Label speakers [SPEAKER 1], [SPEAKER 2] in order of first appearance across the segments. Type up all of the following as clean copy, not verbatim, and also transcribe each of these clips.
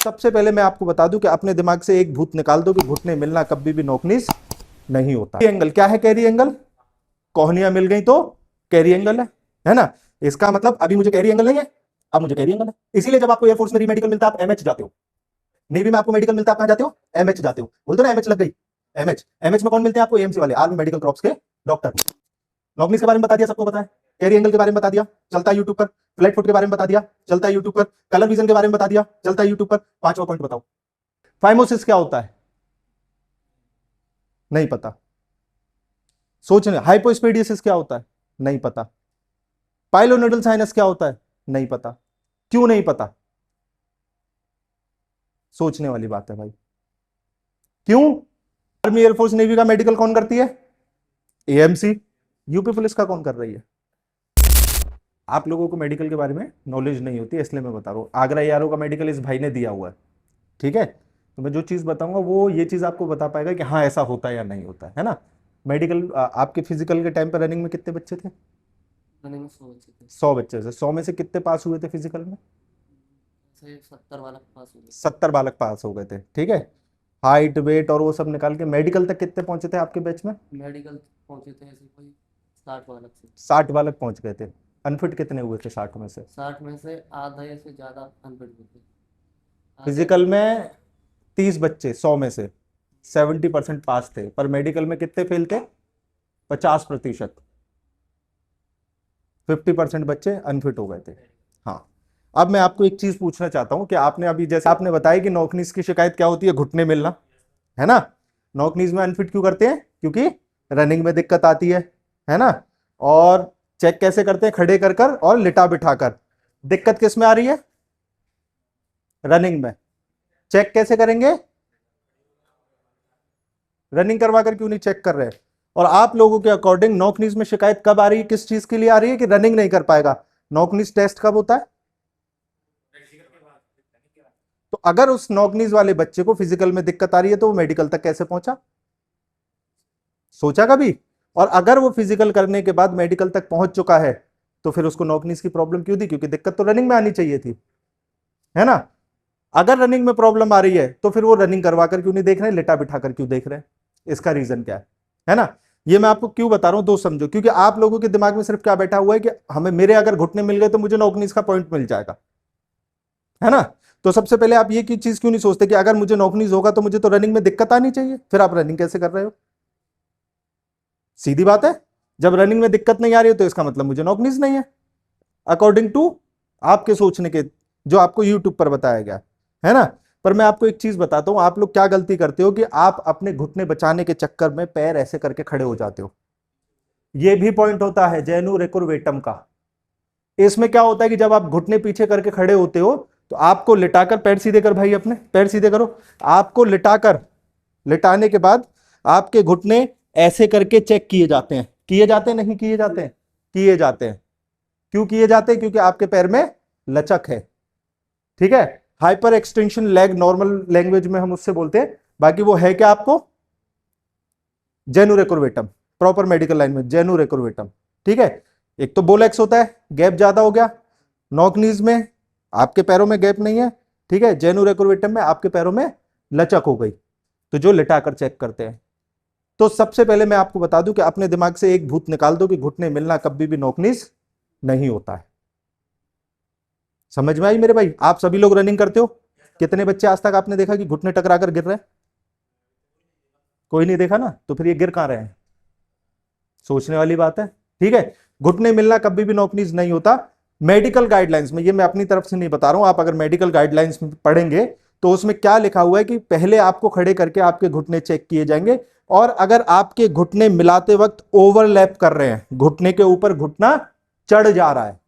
[SPEAKER 1] सबसे पहले मैं आपको बता दूं कि अपने दिमाग से एक भूत निकाल दो कि घुटने मिलना कभी भी नोकनीस नहीं होता। एंगल क्या है? Carry angle. कोहनियां मिल गई तो कैरी एंगल है ना। इसका मतलब अभी मुझे कैरी एंगल नहीं है, अब मुझे कैरी एंगल है। इसीलिए जब आपको एयरफोर्स में री मेडिकल मिलता है आप एमएच जाते हो, नेवी में आपको मेडिकल मिलता है आप कहां जाते हो? एमएच जाते हो। बोलते हो ना एमएच लग गई। एमएच एमएच में कौन मिलते हैं आपको? एएमसी वाले, आर्मी मेडिकल क्रॉप्स के डॉक्टर। नॉकनीस के बारे में बता दिया, सबको पता है। कैरी एंगल के बारे में बता दिया, चलता है यूट्यूब पर। फ्लैट फुट के बारे में बता दिया, चलता है यूट्यूब पर। कलर विजन के बारे में बता दिया, चलता है यूट्यूब पर। पांचवा पॉइंट बताओ, फाइमोसिस क्या होता है? नहीं पता। सोचने। हाइपोस्पेडियसिस क्या होता है? नहीं पता। पाइलोनेडल साइनस क्या होता है? नहीं पता। क्यों नहीं पता? सोचने वाली बात है भाई। क्यों? आर्मी एयरफोर्स नेवी का मेडिकल कौन करती है? एएमसी। यूपी पुलिस का कौन कर रही है? आप लोगों को मेडिकल के बारे में नॉलेज नहीं होती, इसलिए मैं बता रहा हूं। आगरा एआरओ का मेडिकल इस भाई ने दिया हुआ है, ठीक है। तो मैं जो चीज बताऊंगा वो ये चीज आपको बता पाएगा कि हाँ ऐसा होता है या नहीं होता है ना। मेडिकल आपके फिजिकल के टाइम पर रनिंग में कितने बच्चे थे?
[SPEAKER 2] रनिंग में 100 बच्चे थे।
[SPEAKER 1] 100 बच्चे से 100 में से कितने पास हुए थे फिजिकल में?
[SPEAKER 2] से 70 वाला पास हो गया।
[SPEAKER 1] 70 बालक पास हो गए थे, ठीक है। हाइट वेट और वो सब निकाल के मेडिकल तक कितने पहुंचे थे आपके बैच में?
[SPEAKER 2] मेडिकल पहुंचे थे ऐसे कोई 60 वाला से।
[SPEAKER 1] 60 बालक पहुंच गए थे। अनफिट कितने हुए थे 60 में से?
[SPEAKER 2] 60 में से आधा से ज्यादा अनफिट हुए थे। आधे
[SPEAKER 1] फिजिकल में 30 बच्चे 100 में से 70% पास थे, पर मेडिकल में कितने फेल थे? 50%। 50% बच्चे अनफिट हो गए थे। हाँ। अब मैं आपको एक चीज पूछना चाहता हूं कि आपने अभी जैसे आपने बताया कि नॉकनीज की शिकायत क्या होती है? घुटने मिलना, है ना। नॉकनीज में अनफिट क्यों करते हैं? क्योंकि रनिंग में दिक्कत आती है ना। और चेक कैसे करते हैं? खड़े कर कर और लिटा बिठाकर। दिक्कत किस में आ रही है? रनिंग में। चेक कैसे करेंगे? रनिंग करवा कर क्यों नहीं चेक कर रहे? और आप लोगों के अकॉर्डिंग नॉकनीज में शिकायत कब आ रही है? किस चीज के लिए आ रही है? कि रनिंग नहीं कर पाएगा। नॉकनीज टेस्ट कब होता है? तो अगर उस नॉकनीज वाले बच्चे को फिजिकल में दिक्कत आ रही है तो वो मेडिकल तक कैसे पहुंचा? सोचा कभी? और अगर वो फिजिकल करने के बाद मेडिकल तक पहुंच चुका है तो फिर उसको नॉकनीज की प्रॉब्लम क्यों दी? क्योंकि दिक्कत तो रनिंग में आनी चाहिए थी, है ना। अगर रनिंग में प्रॉब्लम आ रही है तो फिर वो रनिंग करवा कर क्यों नहीं देख रहे, लिटा बिठा कर क्यों देख रहे हैं? इसका रीजन क्या है ना। ये मैं आपको क्यों बता रहा हूं, दोस्त समझो। क्योंकि आप लोगों के दिमाग में सिर्फ क्या बैठा हुआ है कि हमें, मेरे अगर घुटने मिल गए तो मुझे नॉकनीज का पॉइंट मिल जाएगा, है ना। तो सबसे पहले आप ये की चीज क्यों नहीं सोचते कि अगर मुझे नॉकनीज होगा तो मुझे तो रनिंग में दिक्कत आनी चाहिए, फिर आप रनिंग कैसे कर रहे हो? सीधी बात है। जब रनिंग में दिक्कत नहीं आ रही है तो इसका मतलब मुझे नॉकनीज नहीं है, अकॉर्डिंग टू आपके सोचने के, जो आपको यूट्यूब पर बताया गया, है ना। पर मैं आपको एक चीज बताता हूं, आप लोग क्या गलती करते हो कि आप अपने घुटने बचाने के चक्कर में पैर ऐसे करके खड़े हो जाते हो। ये भी पॉइंट होता है जेनु रेकुरवेटम का। इसमें क्या होता है कि जब आप घुटने पीछे करके खड़े होते हो तो आपको लिटाकर, पैर सीधे कर भाई, अपने पैर सीधे करो। आपको लिटाकर, लिटाने के बाद आपके घुटने ऐसे करके चेक किए जाते हैं। किए जाते हैं नहीं किए जाते हैं? किए जाते हैं। क्यों किए जाते हैं? क्योंकि आपके पैर में लचक है, ठीक है। Hyper extension leg normal language में हम उससे बोलते हैं। बाकी वो है क्या आपको? जेनु रेकुरवेटम, प्रॉपर मेडिकल लाइन में जेनु रेकुरवेटम, ठीक है। एक तो बोलेक्स होता है, गैप ज्यादा हो गया। नॉकनीज में आपके पैरों में गैप नहीं है, ठीक है। जेनु रेकुरवेटम में आपके पैरों में लचक हो गई, तो जो लिटाकर चेक करते हैं। तो सबसे पहले मैं आपको बता दूं कि अपने दिमाग से एक भूत निकाल दो कि घुटने मिलना कभी भी नॉकनीज नहीं होता है। समझ में आई मेरे भाई? आप सभी लोग रनिंग करते हो, कितने बच्चे आज तक आपने देखा कि घुटने टकरा कर गिर रहे हैं? कोई नहीं देखा ना, तो फिर ये गिर कहां रहे हैं? सोचने वाली बात है, ठीक है। घुटने मिलना कभी भी नॉकनीज नहीं होता। मेडिकल गाइडलाइंस में, ये मैं अपनी तरफ से नहीं बता रहा हूं, आप अगर मेडिकल गाइडलाइंस पढ़ेंगे तो उसमें क्या लिखा हुआ है कि पहले आपको खड़े करके आपके घुटने चेक किए जाएंगे, और अगर आपके घुटने मिलाते वक्त ओवरलैप कर रहे हैं, घुटने के ऊपर घुटना चढ़ जा रहा है,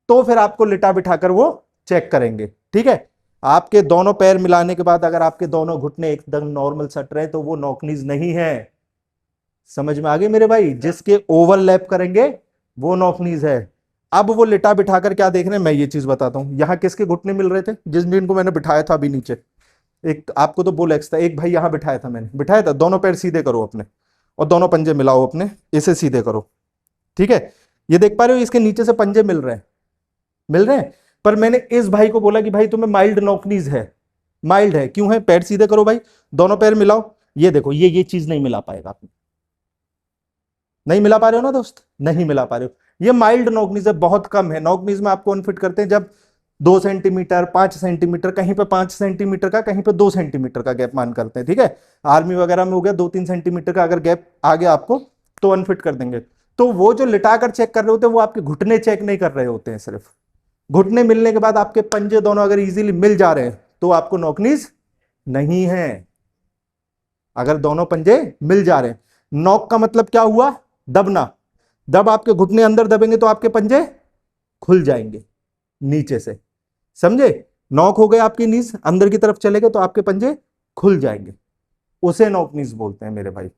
[SPEAKER 1] तो फिर आपको लिटा बिठाकर वो चेक करेंगे, ठीक है। आपके दोनों पैर मिलाने के बाद अगर आपके दोनों घुटने एकदम नॉर्मल सट रहे हैं तो वो नॉकनीज नहीं है। समझ में आ गई मेरे भाई? जिसके ओवरलैप करेंगे वो नॉकनीज है। अब वो लिटा बिठाकर क्या देख रहे हैं, मैं ये चीज बताता हूं। यहां किसके घुटने मिल रहे थे? जिनको मैंने बिठाया था अभी नीचे, एक आपको तो बोलेक्स था, एक भाई यहां बिठाया था, मैंने बिठाया था। दोनों पैर सीधे करो अपने और दोनों पंजे मिलाओ अपने, इसे सीधे करो, ठीक है। ये देख पा रहे हो इसके नीचे से पंजे मिल रहे हैं, मिल रहे हैं। पर मैंने इस भाई को बोला कि भाई तुम्हें माइल्ड नॉकनीज है, माइल्ड है, क्यों है? पैर सीधे करो भाई, दोनों पैर मिलाओ, ये देखो ये चीज नहीं मिला पाएगा आप, नहीं मिला पा रहे हो ना दोस्त, नहीं मिला पा रहे हो, ये माइल्ड नॉकनीज है, बहुत कम है। नॉकनीज में आपको अनफिट करते हैं जब 2 सेंटीमीटर 5 सेंटीमीटर, कहीं पे 5 सेंटीमीटर का, कहीं पे 2 सेंटीमीटर का गैप मान करते हैं, ठीक है। आर्मी वगैरह में हो गया 2-3 सेंटीमीटर का अगर गैप आ गया आपको तो अनफिट कर देंगे। तो वो जो लिटाकर चेक कर रहे होते हैं वो आपके घुटने चेक नहीं कर रहे होते हैं, सिर्फ घुटने मिलने के बाद आपके पंजे दोनों अगर इजीली मिल जा रहे हैं तो आपको नॉकनीज नहीं है। अगर दोनों पंजे मिल जा रहे हैं, नॉक का मतलब क्या हुआ? दबना। जब आपके घुटने अंदर दबेंगे तो आपके पंजे खुल जाएंगे नीचे से, समझे? नॉक हो गए आपकी नीज, अंदर की तरफ चले गए तो आपके पंजे खुल जाएंगे, उसे नॉकनीज बोलते हैं मेरे भाई,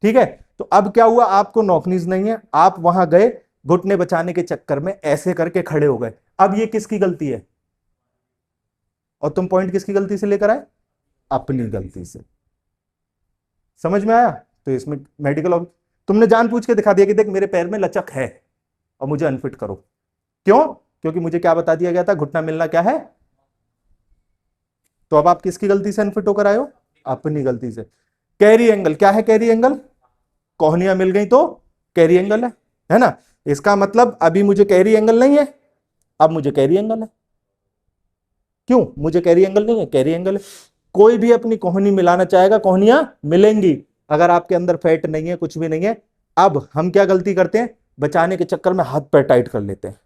[SPEAKER 1] ठीक है। तो अब क्या हुआ? आपको नॉकनीज नहीं है, आप वहां गए घुटने बचाने के चक्कर में ऐसे करके खड़े हो गए। अब ये किसकी गलती है? और तुम पॉइंट किसकी गलती से लेकर आए? अपनी गलती से। समझ में आया? तो इसमें मेडिकल तुमने जानबूझ के दिखा दिया कि देख मेरे पैर में लचक है और मुझे अनफिट करो। क्यों? क्योंकि मुझे क्या बता दिया गया था? घुटना मिलना क्या है। तो अब आप किसकी गलती से अनफिट होकर आए हो? अपनी गलती से। कैरी एंगल क्या है? कैरी एंगल, कोहनियां मिल गई तो कैरी एंगल है ना। इसका मतलब अभी मुझे कैरी एंगल नहीं है, अब मुझे कैरी एंगल है। क्यों? मुझे कैरी एंगल नहीं है, कैरी एंगल है। कोई भी अपनी कोहनी मिलाना चाहेगा, कोहनियां मिलेंगी अगर आपके अंदर फैट नहीं है, कुछ भी नहीं है। अब हम क्या गलती करते हैं? बचाने के चक्कर में हाथ पैर टाइट कर लेते हैं।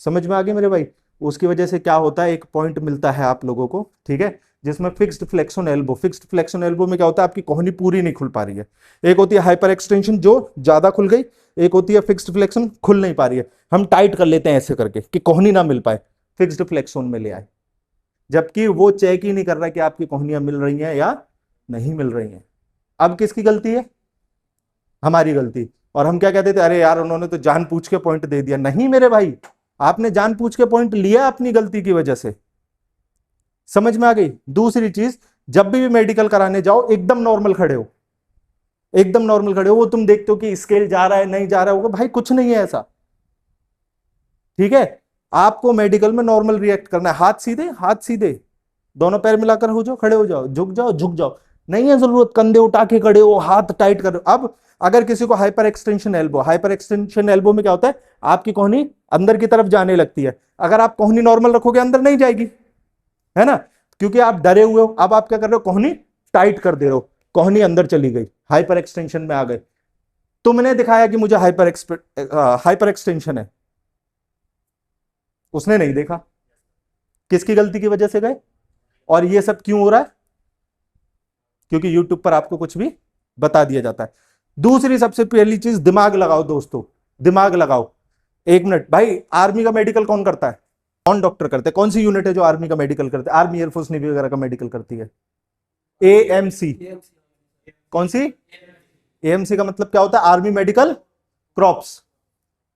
[SPEAKER 1] समझ में आ गई मेरे भाई? उसकी वजह से क्या होता है, एक पॉइंट मिलता है आप लोगों को, ठीक है, जिसमें fixed flexion elbow. Fixed flexion elbow में क्या होता है? आपकी कोहनी पूरी नहीं खुल पा रही है। एक होती है हाइपर एक्सटेंशन जो ज्यादा खुल गई, एक होती है फिक्स्ड फ्लेक्शन खुल नहीं पा रही है। हम टाइट कर लेते हैं ऐसे करके कि कोहनी ना मिल पाए, फिक्स्ड फ्लेक्शन में ले आए, जबकि वो चेक ही नहीं कर रहा कि आपकी कोहनियां मिल रही हैं या नहीं मिल रही हैं। अब किसकी गलती है? हमारी गलती। और हम क्या कहते थे? अरे यार उन्होंने तो जानबूझ के पॉइंट दे दिया। नहीं मेरे भाई, आपने जानबूझ के पॉइंट लिया अपनी गलती की वजह से। समझ में आ गई? दूसरी चीज, जब भी मेडिकल कराने जाओ एकदम नॉर्मल खड़े हो, एकदम नॉर्मल खड़े हो। वो तुम देखते हो कि स्केल जा रहा है नहीं जा रहा होगा, भाई कुछ नहीं है ऐसा, ठीक है। आपको मेडिकल में नॉर्मल रिएक्ट करना है, हाथ सीधे, हाथ सीधे, दोनों पैर मिलाकर हो जाओ, खड़े हो जाओ, झुक जाओ, झुक जाओ, नहीं है जरूरत कंधे उठा के खड़े हो, हाथ टाइट करो। अब अगर किसी को hyper extension elbow, hyper extension elbow में क्या होता है? आपकी कोहनी अंदर की तरफ जाने लगती है। अगर आप कोहनी नॉर्मल रखोगे अंदर नहीं जाएगी, है ना, क्योंकि आप डरे हुए हो। अब आप क्या कर रहे हो? कोहनी टाइट कर दे रहे हो, कोहनी अंदर चली गई, हाइपर एक्सटेंशन में आ गए। तुमने दिखाया कि मुझे हाइपर एक्सटेंशन है, उसने नहीं देखा। किसकी गलती की वजह से गए? और ये सब क्यों हो रहा है? क्योंकि यूट्यूब पर आपको कुछ भी बता दिया जाता है। दूसरी सबसे पहली चीज, दिमाग लगाओ दोस्तों, दिमाग लगाओ। 1 मिनट भाई, आर्मी का मेडिकल कौन करता है? कौन डॉक्टर करते हैं? कौन सी यूनिट है जो आर्मी का मेडिकल करते हैं? आर्मी, एयरफोर्स, नेवी वगैरह का मेडिकल करती है? एएमसी। कौन सी? एएमसी का मतलब क्या होता है? आर्मी मेडिकल क्रॉप्स,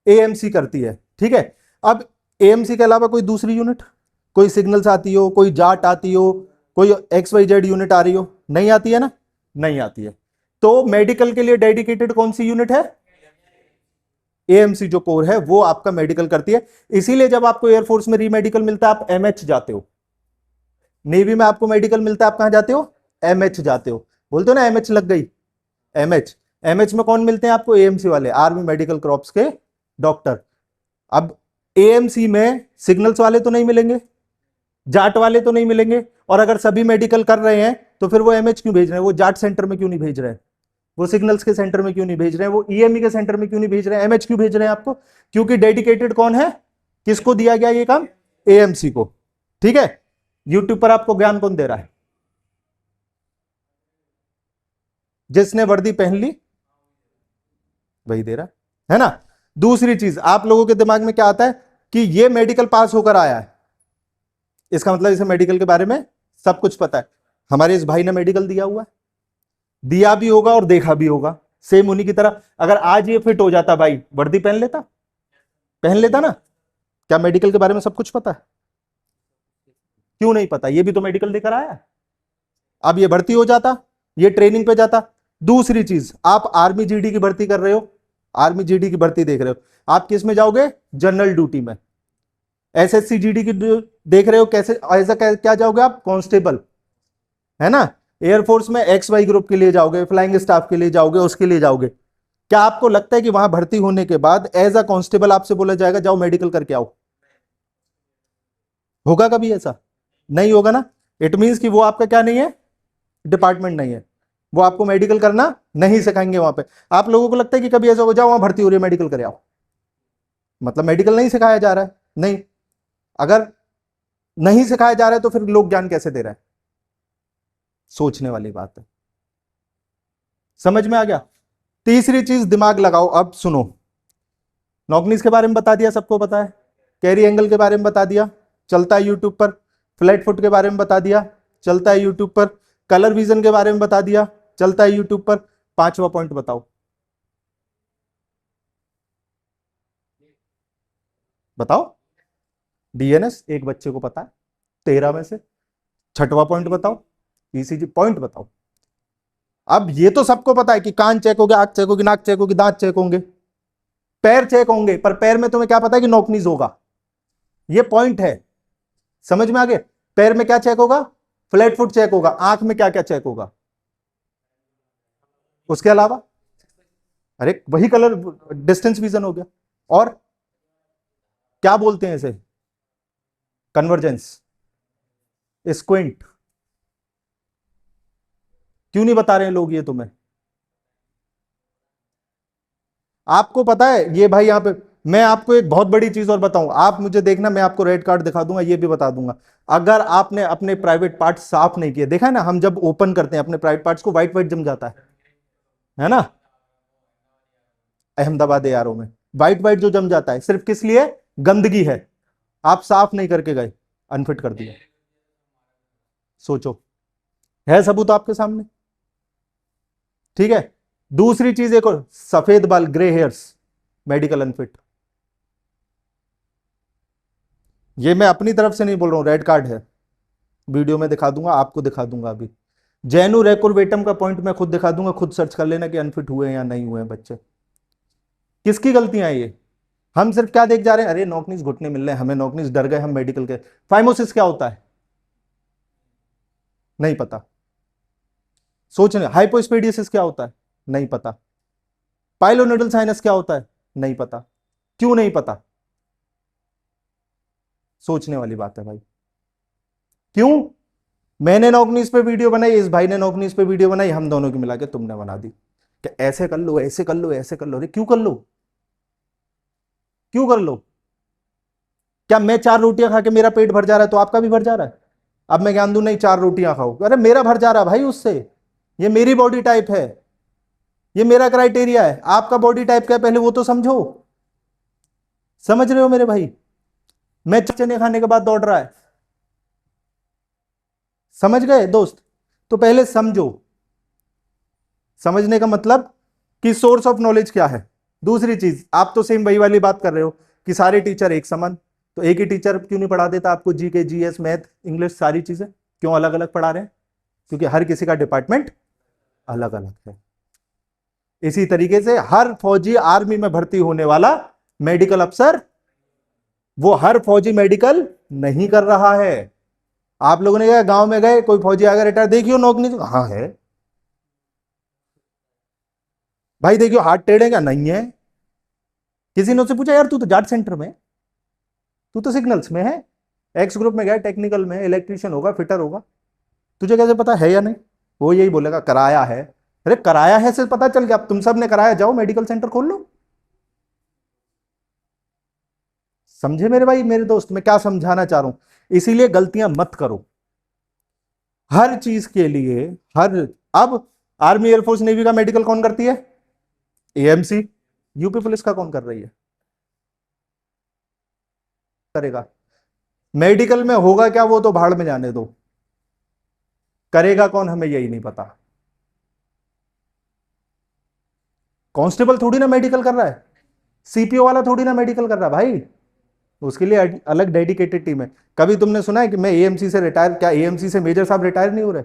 [SPEAKER 1] एएमसी करती है, ठीक है। अब एएमसी के अलावा कोई दूसरी यूनिट, कोई सिग्नल्स आती हो, कोई जाट आती हो, कोई XYZ यूनिट आ रही हो? नहीं आती है ना, नहीं आती है। तो मेडिकल के लिए डेडिकेटेड कौन सी यूनिट है? एएमसी जो कोर है वो आपका मेडिकल करती है। इसीलिए जब आपको एयरफोर्स में री मेडिकल मिलता है आप एमएच जाते हो, नेवी में आपको मेडिकल मिलता है आप कहां जाते हो? एमएच जाते हो। बोलते हो ना एमएच लग गई, एमएच। एमएच में कौन मिलते हैं आपको? एएमसी वाले, आर्मी मेडिकल क्रॉप्स के डॉक्टर। अब एएमसी में सिग्नल्स वाले तो नहीं मिलेंगे, जाट वाले तो नहीं मिलेंगे, और अगर सभी मेडिकल कर रहे हैं तो फिर वो एमएच क्यों भेज रहे हैं? वो जाट सेंटर में क्यों नहीं भेज रहे हैं? वो सिग्नल्स के सेंटर में क्यों नहीं भेज रहे हैं? वो ईएमई के सेंटर में क्यों नहीं भेज रहे हैं? एमएच क्यों भेज रहे हैं आपको? क्योंकि डेडिकेटेड कौन है? किसको दिया गया ये काम? एएमसी को, ठीक है। यूट्यूब पर आपको ज्ञान कौन दे रहा है? जिसने वर्दी पहन ली वही दे रहा है ना। दूसरी चीज, आप लोगों के दिमाग में क्या आता है कि ये मेडिकल पास होकर आया है, इसका मतलब इसे मेडिकल के बारे में सब कुछ पता है। हमारे इस भाई ने मेडिकल दिया हुआ है, दिया भी होगा और देखा भी होगा, सेम उन्हीं की तरह। अगर आज ये फिट हो जाता भाई, वर्दी पहन लेता, पहन लेता ना। क्या मेडिकल के बारे में सब कुछ पता है? क्यों नहीं पता? ये भी तो मेडिकल देकर आया। अब ये भर्ती हो जाता, ये ट्रेनिंग पे जाता। दूसरी चीज, आप आर्मी जीडी की भर्ती कर रहे हो, आर्मी जीडी की भर्ती देख रहे हो, आप किस में जाओगे? जनरल ड्यूटी में। एसएससी जीडी की देख रहे हो कैसे, ऐसा क्या जाओगे आप, कांस्टेबल, है ना। एयरफोर्स में एक्स वाई ग्रुप के लिए जाओगे, फ्लाइंग स्टाफ के लिए जाओगे, उसके लिए जाओगे। क्या आपको लगता है कि वहां भर्ती होने के बाद एज अ कांस्टेबल आपसे बोला जाएगा जाओ मेडिकल करके आओ? होगा कभी ऐसा? नहीं होगा ना। इट मींस कि वो आपका क्या नहीं है, डिपार्टमेंट नहीं है, वो आपको मेडिकल करना नहीं सिखाएंगे वहां पे। आप लोगों को लगता है कि कभी ऐसा हो जाओ वहां भर्ती हो रही है मेडिकल करे आओ, मतलब मेडिकल नहीं सिखाया जा रहा है? नहीं। अगर नहीं सिखाया जा रहा है तो फिर लोग ज्ञान कैसे दे रहा है? सोचने वाली बात है। समझ में आ गया? तीसरी चीज दिमाग लगाओ, अब सुनो। नॉकनीस के बारे में बता दिया, सबको पता है। कैरी एंगल के बारे में बता दिया, चलता है यूट्यूब पर। फ्लैट फुट के बारे में बता दिया, चलता है यूट्यूब पर। कलर विजन के बारे में बता दिया, चलता है यूट्यूब पर। पांचवा पॉइंट बताओ, बताओ। डीएनएस एक बच्चे को पता है 13 में से। छठवां पॉइंट बताओ, ईसीजी पॉइंट बताओ। अब ये तो सबको पता है कि कान चेक होगा, आंख चेक होगी, नाक चेक होगी, दांत चेक होंगे, पैर चेक होंगे, पर पैर में तुम्हें क्या पता है कि नॉकनीज होगा? ये पॉइंट है। समझ में आ गया? पैर में क्या चेक होगा? फ्लैट फुट चेक होगा। आंख में क्या क्या चेक होगा उसके अलावा? अरे वही कलर डिस्टेंस विजन हो गया। और क्या बोलते हैं इसे? Convergence, squint. क्यों नहीं बता रहे हैं लोग ये तुम्हें? आपको पता है ये भाई, यहां पे मैं आपको एक बहुत बड़ी चीज और बताऊं, आप मुझे देखना, मैं आपको रेड कार्ड दिखा दूंगा, ये भी बता दूंगा। अगर आपने अपने प्राइवेट पार्ट साफ नहीं किए, देखा है ना, हम जब ओपन करते हैं अपने प्राइवेट पार्ट्स को, व्हाइट व्हाइट जम जाता है ना। अहमदाबाद एआरओ में व्हाइट व्हाइट जो जम जाता है, सिर्फ किस लिए? गंदगी है, आप साफ नहीं करके गए, अनफिट कर दिया। सोचो, है सबूत आपके सामने। ठीक है। दूसरी चीज एक और, सफेद बाल, ग्रे हेयर्स, मेडिकल अनफिट। ये मैं अपनी तरफ से नहीं बोल रहा हूं, रेड कार्ड है, वीडियो में दिखा दूंगा, आपको दिखा दूंगा अभी। जैनु रेकुरवेटम का पॉइंट मैं खुद दिखा दूंगा, खुद सर्च कर लेना कि अनफिट हुए हैं या नहीं हुए हैं बच्चे। किसकी गलतियां हैं ये? हम सिर्फ क्या देख जा रहे हैं, अरे नॉकनीस घुटने मिल रहे हैं हमें, नॉकनीस डर गए हम मेडिकल के। फाइमोसिस क्या होता है? नहीं पता। सोच रहे, हाइपोस्पेडियसिस क्या होता है? नहीं पता। पाइलोनेडल साइनस क्या होता है? नहीं पता। क्यों नहीं पता? सोचने वाली बात है भाई। क्यों? मैंने नॉकनीस पे वीडियो बनाई, इस भाई ने नॉकनीस पे वीडियो बनाई, हम दोनों की मिला के तुमने बना दी कि ऐसे कर लो, ऐसे कर लो, ऐसे कर लो। अरे क्यों कर लो? क्यों कर लो? क्या मैं 4 रोटियां खा के मेरा पेट भर जा रहा है तो आपका भी भर जा रहा है? अब मैं ज्ञान दूं नहीं 4 रोटियां खाओ, अरे मेरा भर जा रहा है भाई उससे। ये मेरी बॉडी टाइप है, ये मेरा क्राइटेरिया है। आपका बॉडी टाइप क्या है पहले वो तो समझो। समझ रहे हो मेरे भाई? मैं चने खाने के बाद दौड़ रहा है, समझ गए दोस्त? तो पहले समझो। समझने का मतलब कि सोर्स ऑफ नॉलेज क्या है। दूसरी चीज, आप तो सेम वही वाली बात कर रहे हो कि सारे टीचर एक समान, तो एक ही टीचर क्यों नहीं पढ़ा देता आपको जीके, जीएस, मैथ, इंग्लिश, सारी चीजें क्यों अलग अलग पढ़ा रहे हैं? क्योंकि हर किसी का डिपार्टमेंट अलग अलग है। इसी तरीके से हर फौजी आर्मी में भर्ती होने वाला मेडिकल अफसर, वो हर फौजी मेडिकल नहीं कर रहा है। आप लोगों ने क्या गांव में गए, कोई फौजी आ गया रिटायर, देखियो नौकरी, हाँ है भाई, देखियो हाथ टेढ़े क्या? नहीं है। किसी ने उससे पूछा यार तू तो जाट सेंटर में, तू तो सिग्नल्स में है, एक्स ग्रुप में गया, टेक्निकल में इलेक्ट्रीशियन होगा, फिटर होगा, तुझे कैसे पता है या नहीं? वो यही बोलेगा कराया है। अरे कराया है से पता चल गया, अब तुम सब ने कराया, जाओ मेडिकल सेंटर खोल लो। समझे मेरे भाई, मेरे दोस्त, मैं क्या समझाना चाह रहा हूं? इसीलिए गलतियां मत करो हर चीज के लिए। हर, अब आर्मी एयरफोर्स नेवी का मेडिकल कौन करती है? एएमसी। यूपी पुलिस का कौन कर रही है? करेगा। मेडिकल में होगा क्या वो तो भाड़ में जाने दो, करेगा कौन हमें यही नहीं पता। कांस्टेबल थोड़ी ना मेडिकल कर रहा है, सीपीओ वाला थोड़ी ना मेडिकल कर रहा है भाई, उसके लिए अलग डेडिकेटेड टीम है। कभी तुमने सुना है कि मैं एएमसी से रिटायर, क्या एएमसी से मेजर साहब रिटायर नहीं हो रहे?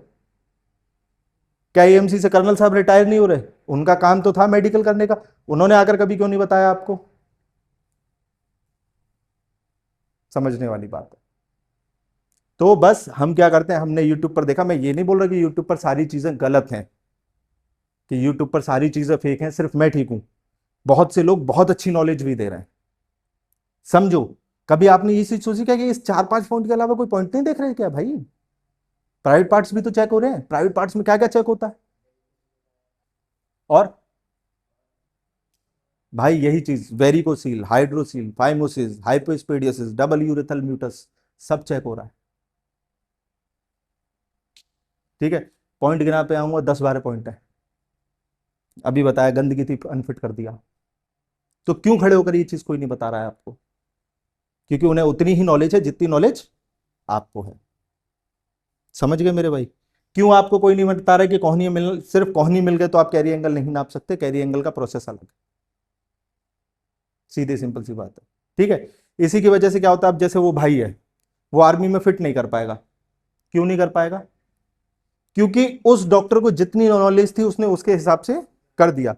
[SPEAKER 1] क्या एएमसी से कर्नल साहब रिटायर नहीं हो रहे? उनका काम तो था मेडिकल करने का, उन्होंने आकर कभी क्यों नहीं बताया आपको? समझने वाली बात है। तो बस हम क्या करते हैं, हमने यूट्यूब पर देखा, मैं ये नहीं बोल रहा कि यूट्यूब पर सारी चीजें गलत हैं, कि यूट्यूब पर सारी चीजें फेक हैं, सिर्फ मैं ठीक हूं। बहुत से लोग बहुत अच्छी नॉलेज भी दे रहे हैं, समझो। कभी आपने ये चीज सोची क्या कि इस 4-5 पॉइंट के अलावा कोई पॉइंट नहीं देख रहे क्या भाई? प्राइवेट पार्ट्स भी तो चेक हो रहे हैं, प्राइवेट पार्ट्स में क्या क्या चेक होता है? और भाई यही चीज, varicocele, hydrocele, phimosis, हाइपोस्पेडियोसिस, double urethral म्यूटस, सब चेक हो रहा है। ठीक है, पॉइंट गिना पे आऊंगा, 10-12 पॉइंट है। अभी बताया गंदगी थी, अनफिट कर दिया। तो क्यों खड़े होकर ये चीज कोई नहीं बता रहा है आपको? क्योंकि उन्हें उतनी ही नॉलेज है जितनी नॉलेज आपको है। समझ गए मेरे भाई? क्यों आपको कोई नहीं बता रहा कि कोहनी मिल, सिर्फ कोहनी मिल गए तो आप कैरी एंगल नहीं नाप सकते? कैरी एंगल का प्रोसेस अलग है, सीधे सिंपल सी बात है। ठीक है, इसी की वजह से क्या होता है, अब जैसे वो भाई है, वो आर्मी में फिट नहीं कर पाएगा। क्यों नहीं कर पाएगा? क्योंकि उस डॉक्टर को जितनी नॉलेज थी उसने उसके हिसाब से कर दिया।